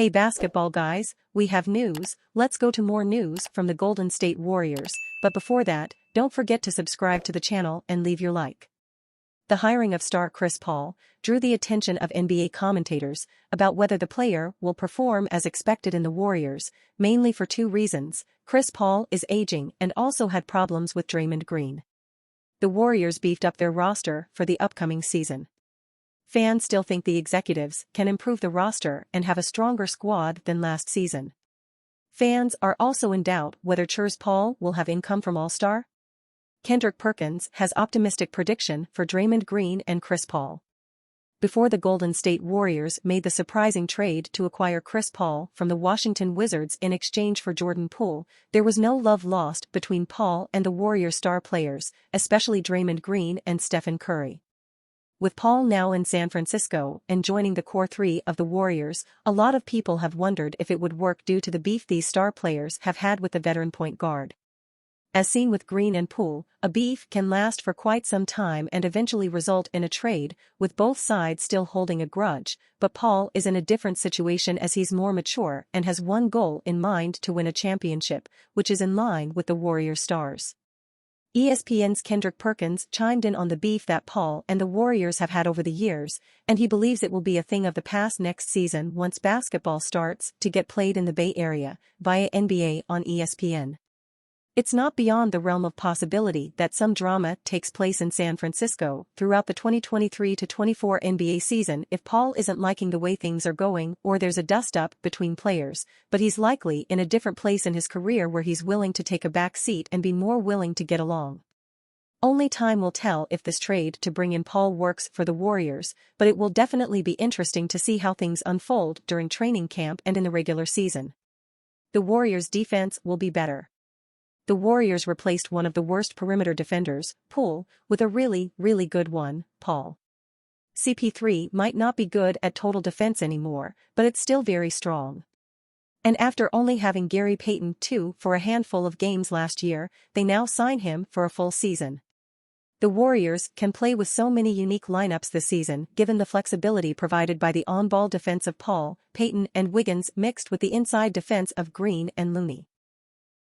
Hey basketball guys, we have news. Let's go to more news from the Golden State Warriors, but before that, don't forget to subscribe to the channel and leave your like. The hiring of star Chris Paul drew the attention of NBA commentators about whether the player will perform as expected in the Warriors, mainly for two reasons. Chris Paul is aging and also had problems with Draymond Green. The Warriors beefed up their roster for the upcoming season. Fans still think the executives can improve the roster and have a stronger squad than last season. Fans are also in doubt whether Chris Paul will have income from All-Star. Kendrick Perkins has optimistic prediction for Draymond Green and Chris Paul. Before the Golden State Warriors made the surprising trade to acquire Chris Paul from the Washington Wizards in exchange for Jordan Poole, there was no love lost between Paul and the Warriors' star players, especially Draymond Green and Stephen Curry. With Paul now in San Francisco and joining the core three of the Warriors, a lot of people have wondered if it would work due to the beef these star players have had with the veteran point guard. As seen with Green and Poole, a beef can last for quite some time and eventually result in a trade, with both sides still holding a grudge, but Paul is in a different situation as he's more mature and has one goal in mind to win a championship, which is in line with the Warriors stars. ESPN's Kendrick Perkins chimed in on the beef that Paul and the Warriors have had over the years, and he believes it will be a thing of the past next season once basketball starts to get played in the Bay Area, via NBA on ESPN. It's not beyond the realm of possibility that some drama takes place in San Francisco throughout the 2023-24 NBA season if Paul isn't liking the way things are going or there's a dust-up between players, but he's likely in a different place in his career where he's willing to take a back seat and be more willing to get along. Only time will tell if this trade to bring in Paul works for the Warriors, but it will definitely be interesting to see how things unfold during training camp and in the regular season. The Warriors' defense will be better. The Warriors replaced one of the worst perimeter defenders, Poole, with a really, really good one, Paul. CP3 might not be good at total defense anymore, but it's still very strong. And after only having Gary Payton II for a handful of games last year, they now sign him for a full season. The Warriors can play with so many unique lineups this season given the flexibility provided by the on-ball defense of Paul, Payton and Wiggins mixed with the inside defense of Green and Looney.